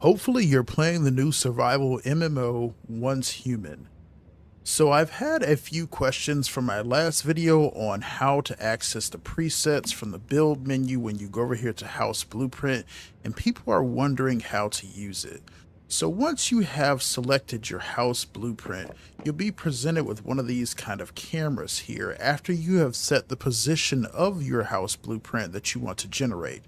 Hopefully, you're playing the new survival MMO Once Human. So, I've had a few questions from my last video on how to access the presets from the build menu when you go over here to House Blueprint, and people are wondering how to use it. So, once you have selected your house blueprint, you'll be presented with one of these kind of cameras here after you have set the position of your house blueprint that you want to generate.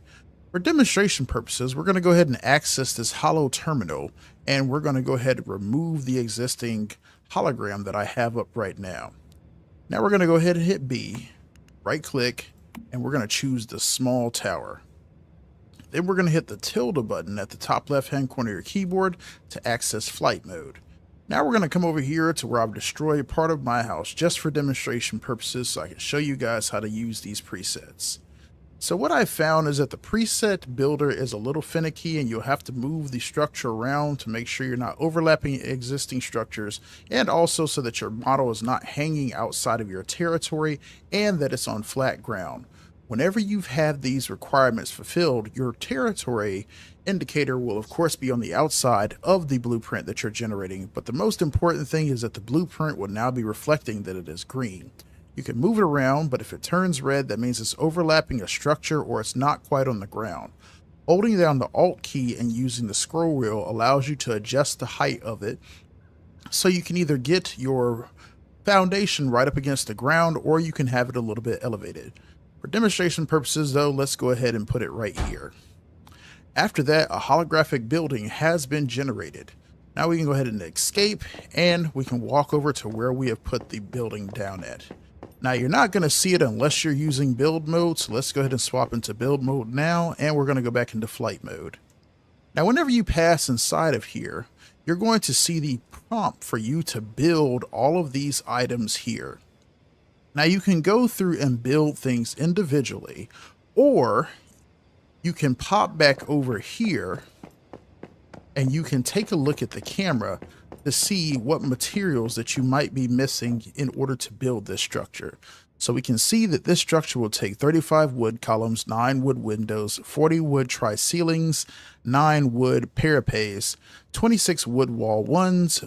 For demonstration purposes, we're going to go ahead and access this hollow terminal, and we're going to go ahead and remove the existing hologram that I have up right now. Now we're going to go ahead and hit B, right click, and we're going to choose the small tower. Then we're going to hit the tilde button at the top left hand corner of your keyboard to access flight mode. Now we're going to come over here to where I've destroyed part of my house just for demonstration purposes so I can show you guys how to use these presets. So what I found is that the preset builder is a little finicky, and you'll have to move the structure around to make sure you're not overlapping existing structures, and also so that your model is not hanging outside of your territory and that it's on flat ground. Whenever you've had these requirements fulfilled, your territory indicator will of course be on the outside of the blueprint that you're generating, but the most important thing is that the blueprint will now be reflecting that it is green. You can move it around, but if it turns red, that means it's overlapping a structure or it's not quite on the ground. Holding down the Alt key and using the scroll wheel allows you to adjust the height of it, so you can either get your foundation right up against the ground or you can have it a little bit elevated. For demonstration purposes though, let's go ahead and put it right here. After that, a holographic building has been generated. Now we can go ahead and escape, and we can walk over to where we have put the building down at. Now you're not going to see it unless you're using build mode, so let's go ahead and swap into build mode now, and we're going to go back into flight mode. Now whenever you pass inside of here, you're going to see the prompt for you to build all of these items here. Now you can go through and build things individually, or you can pop back over here and you can take a look at the camera to see what materials that you might be missing in order to build this structure. So we can see that this structure will take 35 wood columns, 9 wood windows, 40 wood tri-ceilings, 9 wood parapets, 26 wood wall ones,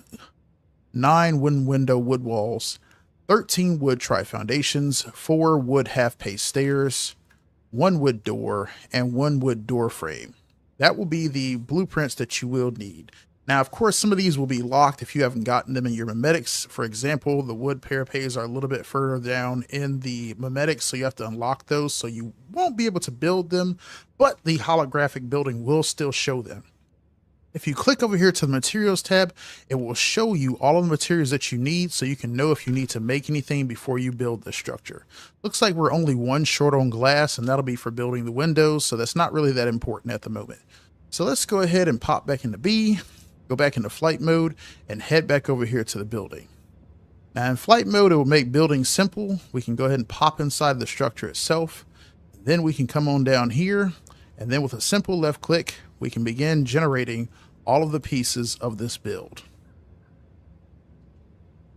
9 window wood walls, 13 wood tri-foundations, 4 wood half-pace stairs, 1 wood door, and 1 wood door frame. That will be the blueprints that you will need. Now, of course, some of these will be locked if you haven't gotten them in your memetics. For example, the wood parapets are a little bit further down in the memetics, so you have to unlock those, so you won't be able to build them, but the holographic building will still show them. If you click over here to the materials tab, it will show you all of the materials that you need so you can know if you need to make anything before you build the structure. Looks like we're only 1 short on glass, and that'll be for building the windows, so that's not really that important at the moment. So let's go ahead and pop back into B, go back into flight mode, and head back over here to the building. Now in flight mode, it will make building simple. We can go ahead and pop inside the structure itself. Then we can come on down here, and then with a simple left click, we can begin generating all of the pieces of this build.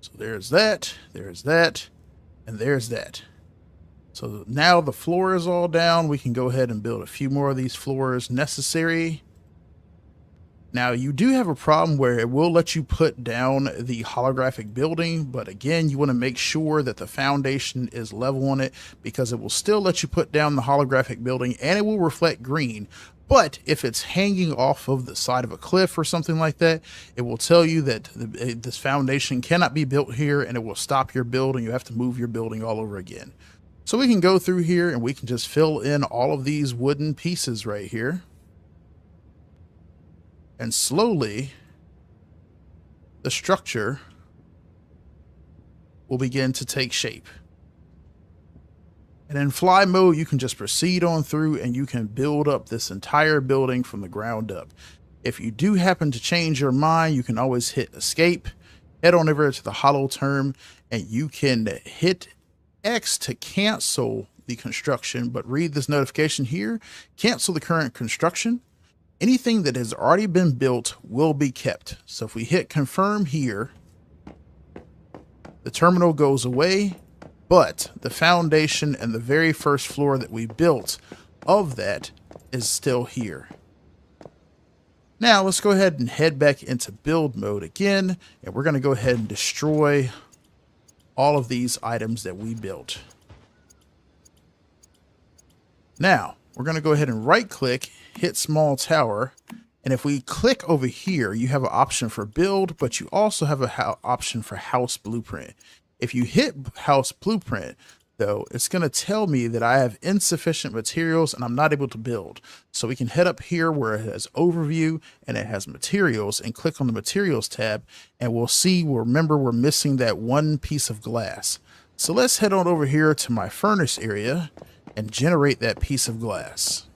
So there's that, and there's that. So now the floor is all down. We can go ahead and build a few more of these floors necessary. Now you do have a problem where it will let you put down the holographic building, but again, you want to make sure that the foundation is level on it, because it will still let you put down the holographic building and it will reflect green. But if it's hanging off of the side of a cliff or something like that, it will tell you that this foundation cannot be built here, and it will stop your build and you have to move your building all over again. So we can go through here and we can just fill in all of these wooden pieces right here. And slowly, the structure will begin to take shape. And in fly mode, you can just proceed on through and you can build up this entire building from the ground up. If you do happen to change your mind, you can always hit escape, head on over to the hollow term, and you can hit X to cancel the construction, but read this notification here: cancel the current construction. Anything that has already been built will be kept. So if we hit confirm here, the terminal goes away, but the foundation and the very first floor that we built of that is still here. Now let's go ahead and head back into build mode again, and we're going to go ahead and destroy all of these items that we built. Now we're going to go ahead and right click, hit small tower, and if we click over here, you have an option for build, but you also have an option for house blueprint. If you hit house blueprint, though, it's going to tell me that I have insufficient materials and I'm not able to build. So we can head up here where it has overview and it has materials and click on the materials tab, and we'll see, remember, we're missing that one piece of glass. So let's head on over here to my furnace area and generate that piece of glass.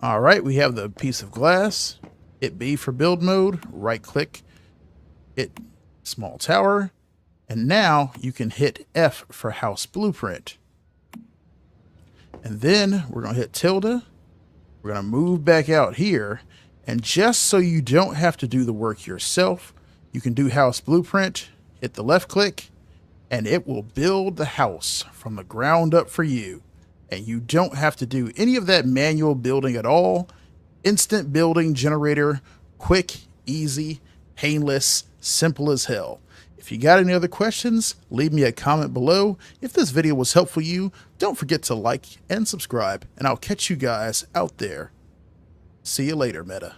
All right, we have the piece of glass. Hit B for build mode, right click, hit small tower, and now you can hit F for house blueprint. And then we're gonna hit tilde. We're gonna move back out here, and just so you don't have to do the work yourself, you can do house blueprint, hit the left click, and it will build the house from the ground up for you. And you don't have to do any of that manual building at all. Instant building generator, quick, easy, painless, simple as hell. If you got any other questions, leave me a comment below. If this video was helpful to you, don't forget to like and subscribe, and I'll catch you guys out there. See you later, Meta.